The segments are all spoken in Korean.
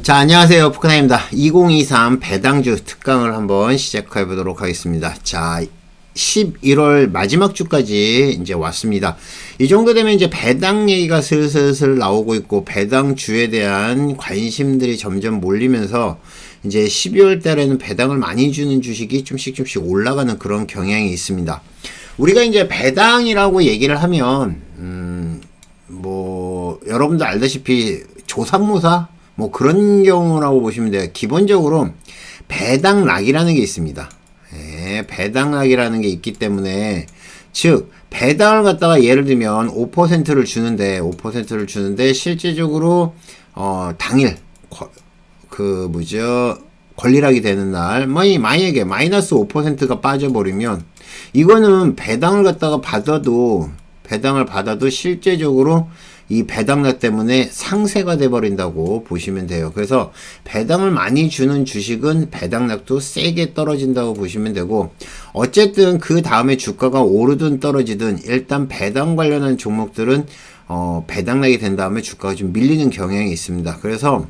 자, 안녕하세요. 포크나입니다. 2023 배당주 특강을 한번 시작해 보도록 하겠습니다. 자, 11월 마지막 주까지 이제 왔습니다. 이 정도 되면 이제 배당 얘기가 슬슬 나오고 있고, 배당주에 대한 관심들이 점점 몰리면서, 이제 12월 달에는 배당을 많이 주는 주식이 좀씩 올라가는 그런 경향이 있습니다. 우리가 이제 배당이라고 얘기를 하면, 여러분도 알다시피 조삼모사? 뭐 그런 경우라고 보시면 돼요. 기본적으로 배당락이라는 게 있습니다. 배당락이라는 게 있기 때문에, 즉 배당을 갖다가 예를 들면 5%를 주는데 실제적으로 당일 권리락이 되는 날 만약에 마이너스 5%가 빠져버리면, 이거는 배당을 받아도 실제적으로 이 배당락 때문에 상세가 돼버린다고 보시면 돼요. 그래서 배당을 많이 주는 주식은 배당락도 세게 떨어진다고 보시면 되고, 어쨌든 그 다음에 주가가 오르든 떨어지든 일단 배당 관련한 종목들은 배당락이 된 다음에 주가가 좀 밀리는 경향이 있습니다. 그래서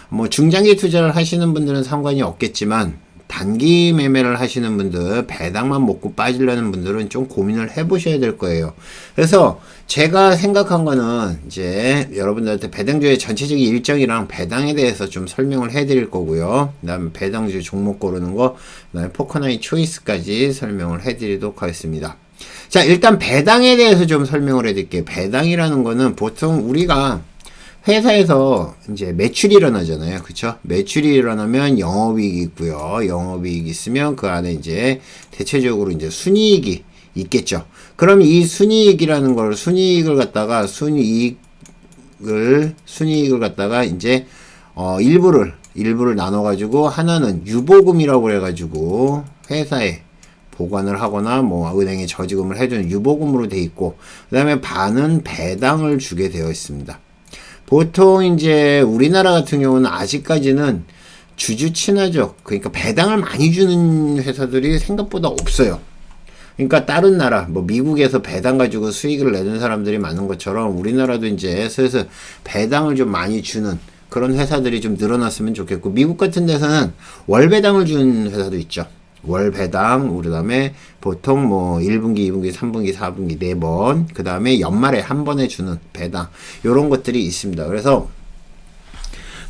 뭐 중장기 투자를 하시는 분들은 상관이 없겠지만, 단기 매매를 하시는 분들, 배당만 먹고 빠지려는 분들은 좀 고민을 해보셔야 될 거예요. 그래서 제가 생각한 거는 이제 여러분들한테 배당주의 전체적인 일정이랑 배당에 대해서 좀 설명을 해드릴 거고요. 그 다음에 배당주 종목 고르는 거, 그 다음에 포커나이 초이스까지 설명을 해드리도록 하겠습니다. 자, 일단 배당에 대해서 좀 설명을 해드릴게요. 배당이라는 거는 보통 우리가 회사에서 이제 매출이 일어나잖아요. 그쵸? 매출이 일어나면 영업이익이 있고요. 영업이익이 있으면 그 안에 이제 대체적으로 이제 순이익이 있겠죠. 그럼 이 순이익이라는 걸, 순이익을 갖다가 이제 일부를 나눠가지고, 하나는 유보금이라고 해가지고 회사에 보관을 하거나 뭐 은행에 저지금을 해주는 유보금으로 돼 있고, 그 다음에 반은 배당을 주게 되어 있습니다. 보통 이제 우리나라 같은 경우는 아직까지는 주주 친화적, 그러니까 배당을 많이 주는 회사들이 생각보다 없어요. 그러니까 다른 나라, 뭐 미국에서 배당 가지고 수익을 내는 사람들이 많은 것처럼, 우리나라도 이제 슬슬 배당을 좀 많이 주는 그런 회사들이 좀 늘어났으면 좋겠고, 미국 같은 데서는 월 배당을 주는 회사도 있죠. 월 배당, 그 다음에 보통 뭐 1분기, 2분기, 3분기, 4분기 4번, 그 다음에 연말에 한 번에 주는 배당, 요런 것들이 있습니다. 그래서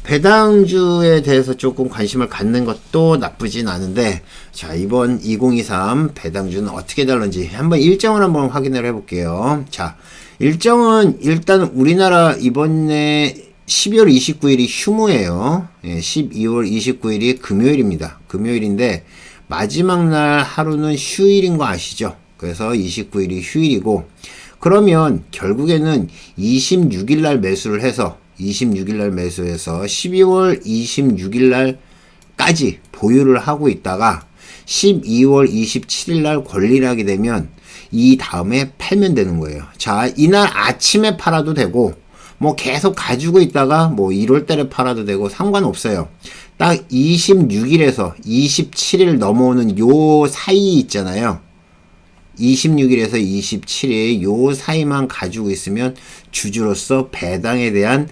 배당주에 대해서 조금 관심을 갖는 것도 나쁘진 않은데, 자, 이번 2023 배당주는 어떻게 다른지 한번 일정을 한번 확인을 해볼게요. 자, 일정은 일단 우리나라 이번에 12월 29일이 휴무예요. 12월 29일이 금요일입니다. 금요일인데 마지막 날 하루는 휴일인 거 아시죠? 그래서 29일이 휴일이고, 그러면 결국에는 26일 날 매수를 해서 12월 26일 날까지 보유를 하고 있다가 12월 27일 날 권리락이 되면 이 다음에 팔면 되는 거예요. 자, 이날 아침에 팔아도 되고, 뭐 계속 가지고 있다가 뭐 1월 달에 팔아도 되고 상관없어요. 딱 26일에서 27일 넘어오는 요 사이 있잖아요. 26일에서 27일 요 사이만 가지고 있으면 주주로서 배당에 대한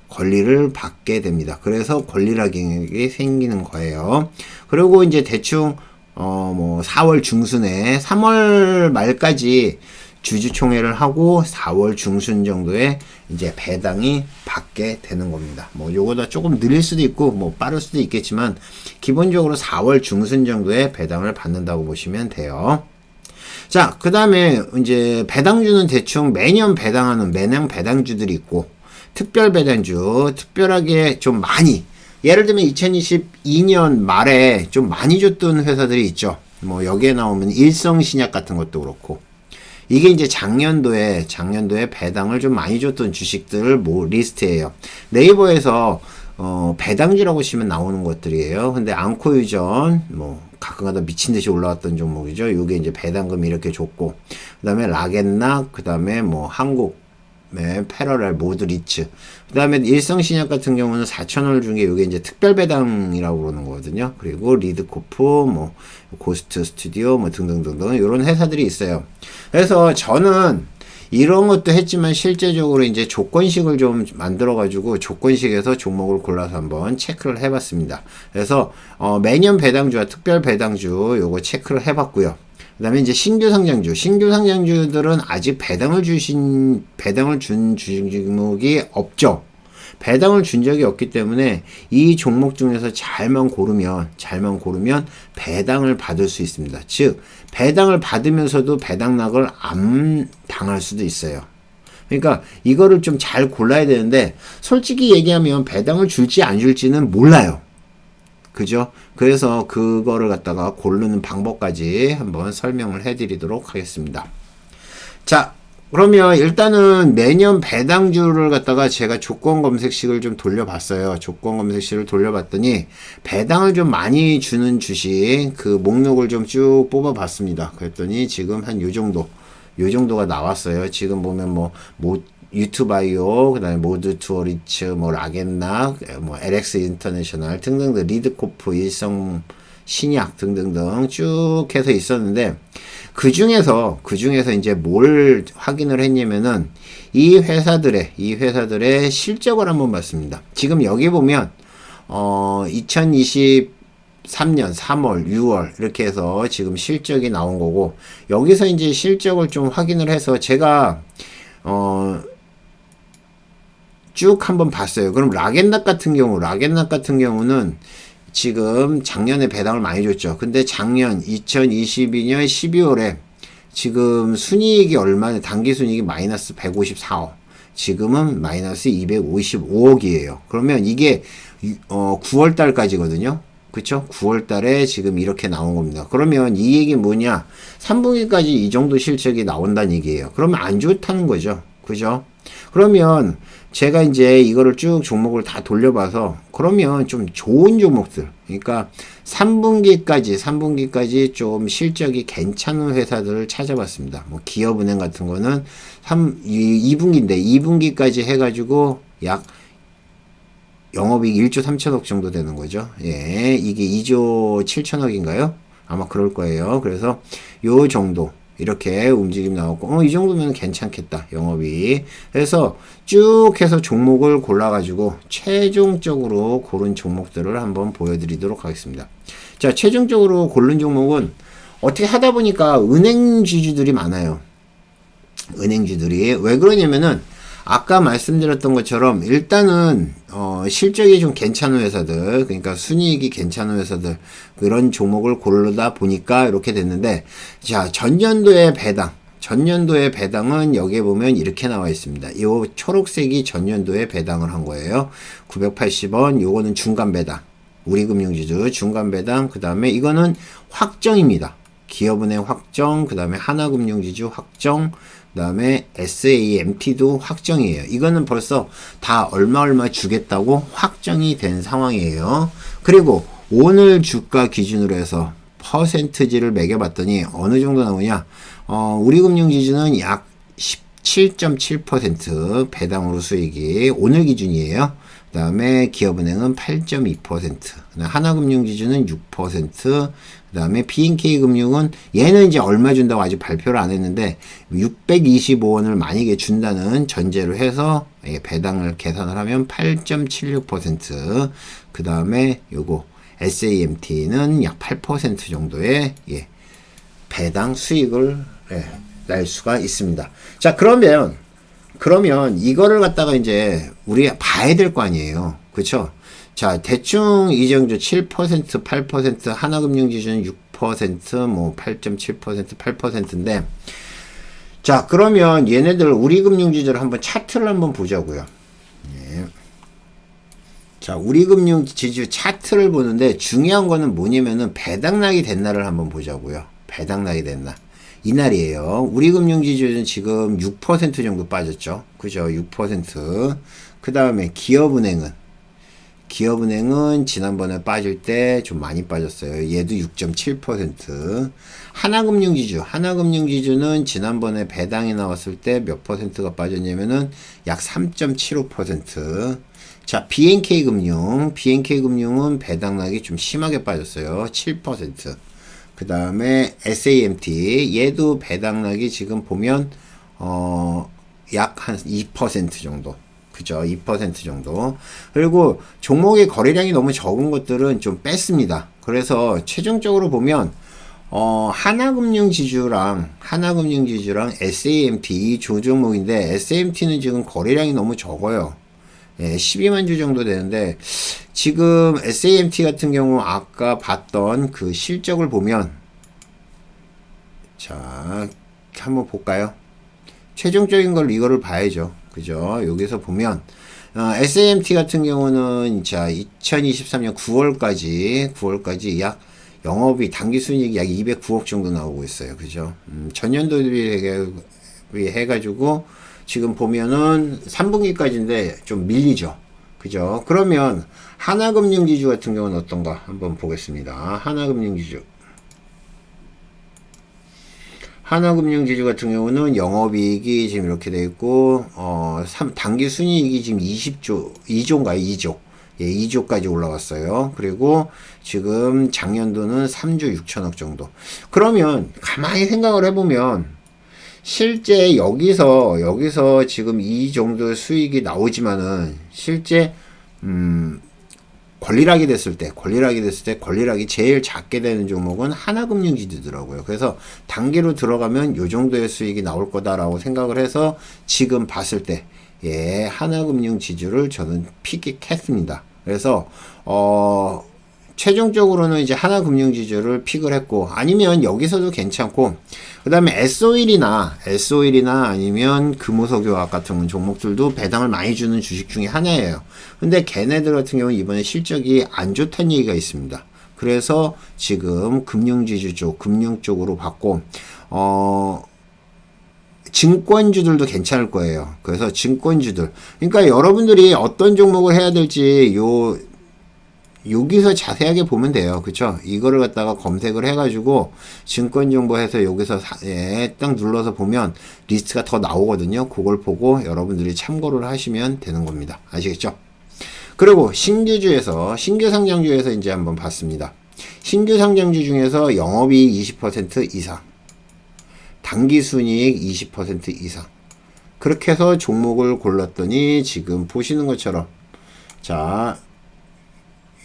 권리를 받게 됩니다. 그래서 권리락이 생기는 거예요. 그리고 이제 대충 뭐 4월 중순에 3월 말까지 주주총회를 하고 4월 중순 정도에 이제 배당이 받게 되는 겁니다. 뭐 요거다 조금 느릴 수도 있고 뭐 빠를 수도 있겠지만, 기본적으로 4월 중순 정도에 배당을 받는다고 보시면 돼요. 자, 그 다음에 이제 배당주는 대충 매년 배당주들이 있고, 특별 배당주, 특별하게 좀 많이, 예를 들면 2022년 말에 좀 많이 줬던 회사들이 있죠. 뭐 여기에 나오면 일성신약 같은 것도 그렇고, 이게 이제 작년도에 배당을 좀 많이 줬던 주식들 리스트예요. 네이버에서 배당주라고 치면 나오는 것들이에요. 근데 앙코유전 뭐 가끔가다 미친 듯이 올라왔던 종목이죠. 요게 이제 배당금 이렇게 줬고, 그다음에 라겐락, 그다음에 뭐 한국 패러렐 모드리츠, 그 다음에 일성신약 같은 경우는 4,000원을 준 게 요게 이제 특별배당이라고 그러는 거거든요. 그리고 리드코프, 뭐, 고스트 스튜디오, 뭐 등등등등, 요런 회사들이 있어요. 그래서 저는 이런 것도 했지만 실제적으로 이제 조건식을 좀 만들어 가지고 조건식에서 종목을 골라서 한번 체크를 해 봤습니다. 그래서 매년 배당주와 특별 배당주 요거 체크를 해 봤고요. 그다음에 이제 신규 상장주들은 아직 배당을 준 종목이 없죠. 배당을 준 적이 없기 때문에 이 종목 중에서 잘만 고르면 배당을 받을 수 있습니다. 즉 배당을 받으면서도 배당락을 안 당할 수도 있어요. 그러니까 이거를 좀 잘 골라야 되는데 솔직히 얘기하면 배당을 줄지 안 줄지는 몰라요. 그죠? 그래서 그거를 갖다가 고르는 방법까지 한번 설명을 해드리도록 하겠습니다. 자, 그러면 일단은 매년 배당주를 갖다가 제가 조건 검색식을 좀 돌려봤어요. 조건 검색식을 돌려봤더니 배당을 좀 많이 주는 주식 그 목록을 좀 쭉 뽑아봤습니다. 그랬더니 지금 한 요 정도가 나왔어요. 지금 보면 뭐 유투바이오, 그 다음에 모드투어리츠, 뭐 라겐락, 뭐 LX 인터내셔널 등등등, 리드코프, 일성 신약 등등등 쭉 해서 있었는데 그 중에서 이제 뭘 확인을 했냐면은 이 회사들의 실적을 한번 봤습니다. 지금 여기 보면 2023년 3월, 6월 이렇게 해서 지금 실적이 나온 거고 여기서 이제 실적을 좀 확인을 해서 제가 쭉 한번 봤어요. 그럼 라겐락 같은 경우는 지금 작년에 배당을 많이 줬죠. 근데 작년 2022년 12월에 지금 순이익이 얼마나 단기 순이익이 마이너스 154억. 지금은 마이너스 255억이에요. 그러면 이게 9월 달까지거든요. 그쵸? 9월 달에 지금 이렇게 나온 겁니다. 그러면 이 얘기 뭐냐? 3분기까지 이 정도 실적이 나온다는 얘기예요. 그러면 안 좋다는 거죠. 그죠? 그러면 제가 이제 이거를 쭉 종목을 다 돌려봐서 그러면 좀 좋은 종목들 그러니까 3분기까지 좀 실적이 괜찮은 회사들을 찾아봤습니다. 뭐 기업은행 같은 거는 2분기까지 해가지고 약 영업이익 1조 3천억 정도 되는 거죠. 예, 이게 2조 7천억인가요? 아마 그럴 거예요. 그래서 요 정도 이렇게 움직임 나왔고 이 정도면 괜찮겠다 영업이. 그래서 쭉 해서 종목을 골라가지고 최종적으로 고른 종목들을 한번 보여드리도록 하겠습니다. 자, 최종적으로 고른 종목은 어떻게 하다 보니까 은행주주들이 많아요. 은행주들이 왜 그러냐면은 아까 말씀드렸던 것처럼 일단은 실적이 좀 괜찮은 회사들 그러니까 순이익이 괜찮은 회사들 그런 종목을 고르다 보니까 이렇게 됐는데 자 전년도의 배당은 여기에 보면 이렇게 나와 있습니다. 이 초록색이 전년도에 배당을 한 거예요. 980원 요거는 중간 배당 우리금융지주 중간 배당 그 다음에 이거는 확정입니다. 기업은행 확정 그 다음에 하나금융지주 확정 그 다음에 SAMT도 확정이에요. 이거는 벌써 다 얼마 주겠다고 확정이 된 상황이에요. 그리고 오늘 주가 기준으로 해서 퍼센트지를 매겨봤더니 어느 정도 나오냐 우리금융지주는 약 17.7% 배당으로 수익이 오늘 기준이에요. 그 다음에 기업은행은 8.2%, 하나금융지주는 6%, 그 다음에 BNK금융은 얘는 이제 얼마 준다고 아직 발표를 안 했는데 625원을 만약에 준다는 전제로 해서 배당을 계산을 하면 8.76%, 그 다음에 요거 SAMT는 약 8% 정도의 배당 수익을 낼 수가 있습니다. 자, 그러면 이거를 갖다가 이제 우리가 봐야 될 거 아니에요. 그쵸? 자, 대충 이정도 7%, 8%, 하나금융지주는 6%, 뭐 8.7%, 8%인데, 자, 그러면 얘네들 우리금융지주를 한번 차트를 한번 보자고요. 예. 자, 우리금융지주 차트를 보는데 중요한 거는 뭐냐면은 배당락이 된 날을 한번 보자고요. 배당락이 된 날. 이날이에요. 우리금융지주는 지금 6% 정도 빠졌죠. 그죠? 6%. 그 다음에 기업은행은 지난번에 빠질 때 좀 많이 빠졌어요. 얘도 6.7%. 하나금융지주는 지난번에 배당이 나왔을 때 몇 퍼센트가 빠졌냐면은 약 3.75%. 자, BNK금융은 배당락이 좀 심하게 빠졌어요. 7%. 그 다음에 SAMT 얘도 배당락이 지금 보면 약 한 2% 정도. 그죠? 2% 정도. 그리고 종목의 거래량이 너무 적은 것들은 좀 뺐습니다. 그래서 최종적으로 보면 하나금융지주랑 SAMT 이 조종목인데 SAMT는 지금 거래량이 너무 적어요. 예, 12만 주 정도 되는데 지금 SAMT 같은 경우 아까 봤던 그 실적을 보면 자 한번 볼까요? 최종적인 걸 이거를 봐야죠. 그죠? 여기서 보면 SAMT 같은 경우는 자 2023년 9월까지 약 영업이 당기 순이익이 약 209억 정도 나오고 있어요. 그죠? 전년도 대비 해가지고 지금 보면은 3분기까지인데 좀 밀리죠. 그죠? 그러면 하나금융지주 같은 경우는 어떤가 한번 보겠습니다. 하나금융지주 같은 경우는 영업이익이 지금 이렇게 돼 있고, 당기 순이익이 지금 2조인가요? 2조. 예, 2조까지 올라왔어요. 그리고 지금 작년도는 3조 6천억 정도. 그러면 가만히 생각을 해보면, 실제 여기서 지금 이 정도의 수익이 나오지만은, 실제, 권리락이 제일 작게 되는 종목은 하나금융지주더라고요. 그래서 단기로 들어가면 요 정도의 수익이 나올 거다라고 생각을 해서 지금 봤을 때, 예, 하나금융지주를 저는 픽했습니다. 그래서, 최종적으로는 이제 하나금융지주를 픽을 했고, 아니면 여기서도 괜찮고, 그 다음에 S-OIL이나 아니면 금호석유화학 같은 종목들도 배당을 많이 주는 주식 중에 하나예요. 근데 걔네들 같은 경우는 이번에 실적이 안 좋다는 얘기가 있습니다. 그래서 지금 금융 쪽으로 봤고, 증권주들도 괜찮을 거예요. 그래서 증권주들. 그러니까 여러분들이 어떤 종목을 해야 될지 여기서 자세하게 보면 돼요. 그쵸? 이거를 갖다가 검색을 해가지고 증권 정보해서 여기서 딱 눌러서 보면 리스트가 더 나오거든요. 그걸 보고 여러분들이 참고를 하시면 되는 겁니다. 아시겠죠? 그리고 신규 상장주에서 이제 한번 봤습니다. 신규 상장주 중에서 영업이익 20% 이상, 당기순이익 20% 이상. 그렇게 해서 종목을 골랐더니 지금 보시는 것처럼 자,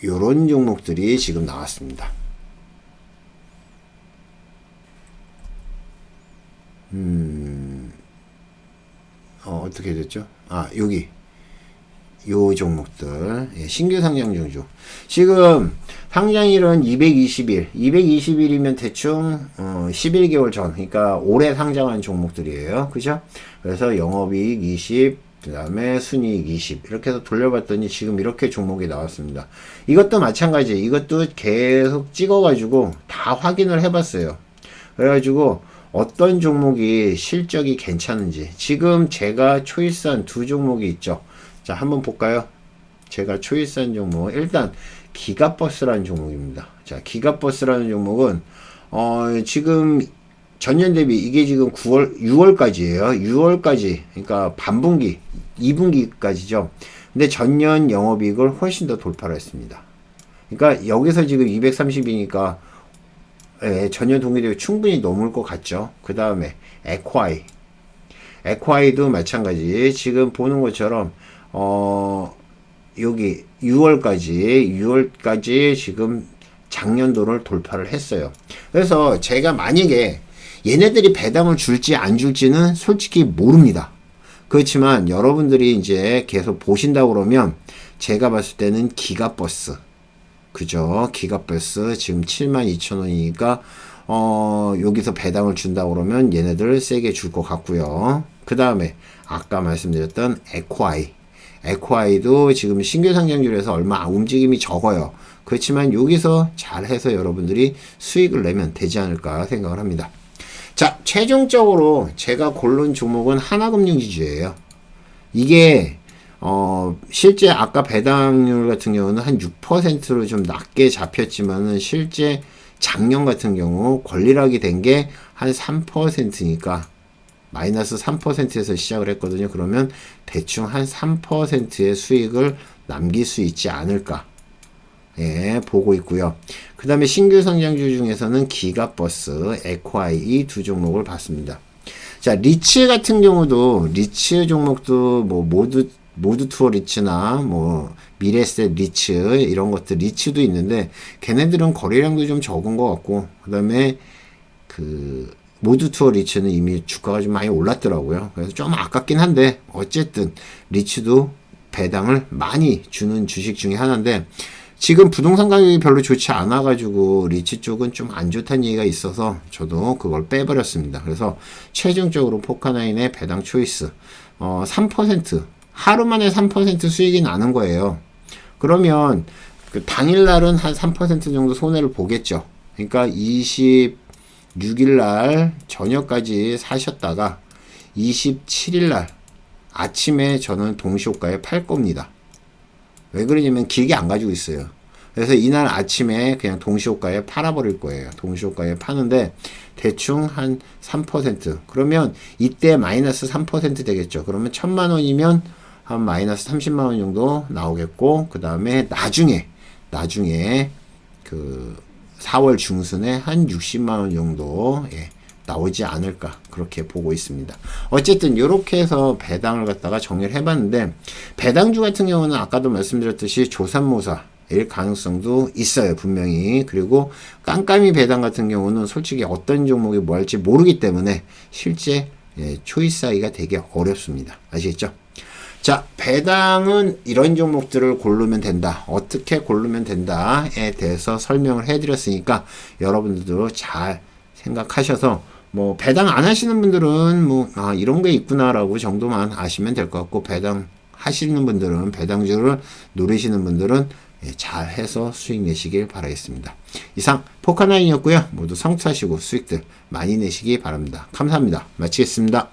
요런 종목들이 지금 나왔습니다. 어떻게 됐죠? 여기 요 종목들, 예, 신규 상장 종주. 지금 상장일은 220일이면 대충 11개월 전, 그러니까 올해 상장한 종목들이에요. 그죠? 그래서 영업이익 20, 그 다음에 순이익 20 이렇게 해서 돌려봤더니 지금 이렇게 종목이 나왔습니다. 이것도 마찬가지. 이것도 계속 찍어가지고 다 확인을 해봤어요. 그래가지고 어떤 종목이 실적이 괜찮은지 지금 제가 초이스한 두 종목이 있죠. 자, 한번 볼까요? 제가 초이스한 종목 일단 기가버스라는 종목입니다. 자, 기가버스라는 종목은 지금 전년 대비 이게 지금 6월까지예요. 6월까지. 그러니까 반분기, 2분기까지죠. 근데 전년 영업이익을 훨씬 더 돌파를 했습니다. 그러니까 여기서 지금 230이니까 예, 전년 동기 대비 충분히 넘을 것 같죠. 그 다음에 에콰이도 마찬가지. 지금 보는 것처럼 여기 6월까지 지금 작년도를 돌파를 했어요. 그래서 제가 만약에 얘네들이 배당을 줄지 안 줄지는 솔직히 모릅니다. 그렇지만 여러분들이 이제 계속 보신다고 그러면 제가 봤을 때는 기가버스. 그죠? 기가버스 지금 72,000원이니까 여기서 배당을 준다고 그러면 얘네들 세게 줄 것 같고요. 그 다음에 아까 말씀드렸던 에콰이도 지금 신규 상장률에서 얼마 움직임이 적어요. 그렇지만 여기서 잘 해서 여러분들이 수익을 내면 되지 않을까 생각을 합니다. 자, 최종적으로 제가 고른 종목은 하나금융지주예요. 이게 실제 아까 배당률 같은 경우는 한 6%로 좀 낮게 잡혔지만은 실제 작년 같은 경우 권리락이 된 게 한 3%니까 마이너스 3%에서 시작을 했거든요. 그러면 대충 한 3%의 수익을 남길 수 있지 않을까. 예, 보고 있고요. 그 다음에 신규 상장주 중에서는 기가버스, 에콰이 이 두 종목을 봤습니다. 자, 리츠 같은 경우도, 리츠 종목도 뭐, 모두 투어 리츠나 뭐, 미래에셋 리츠, 이런 것들, 리츠도 있는데, 걔네들은 거래량도 좀 적은 것 같고, 그 다음에, 모두 투어 리츠는 이미 주가가 좀 많이 올랐더라고요. 그래서 좀 아깝긴 한데, 어쨌든, 리츠도 배당을 많이 주는 주식 중에 하나인데, 지금 부동산 가격이 별로 좋지 않아가지고 리츠 쪽은 좀 안 좋다는 얘기가 있어서 저도 그걸 빼버렸습니다. 그래서 최종적으로 포카나인의 배당 초이스 3% 하루 만에 3% 수익이 나는 거예요. 그러면 그 당일날은 한 3% 정도 손해를 보겠죠. 그러니까 26일날 저녁까지 사셨다가 27일날 아침에 저는 동시호가에 팔 겁니다. 왜 그러냐면 길게 안 가지고 있어요. 그래서 이날 아침에 그냥 동시호가에 팔아버릴 거예요. 동시호가에 파는데 대충 한 3%. 그러면 이때 마이너스 3% 되겠죠. 그러면 1000만 원이면 한 마이너스 30만 원 정도 나오겠고, 그 다음에 나중에 4월 중순에 한 60만 원 정도 나오지 않을까 그렇게 보고 있습니다. 어쨌든 이렇게 해서 배당을 갖다가 정리를 해봤는데, 배당주 같은 경우는 아까도 말씀드렸듯이 조삼모사일 가능성도 있어요, 분명히. 그리고 깜깜이 배당 같은 경우는 솔직히 어떤 종목이 뭐 할지 모르기 때문에 실제 초이스하기가 되게 어렵습니다. 아시겠죠? 자, 배당은 이런 종목들을 고르면 된다, 어떻게 고르면 된다에 대해서 설명을 해드렸으니까 여러분들도 잘 생각하셔서, 뭐 배당 안 하시는 분들은 이런 게 있구나라고 정도만 아시면 될 것 같고, 배당 하시는 분들은, 배당주를 노리시는 분들은 잘 해서 수익 내시길 바라겠습니다. 이상 포카나인이었고요. 모두 성투하시고 수익들 많이 내시기 바랍니다. 감사합니다. 마치겠습니다.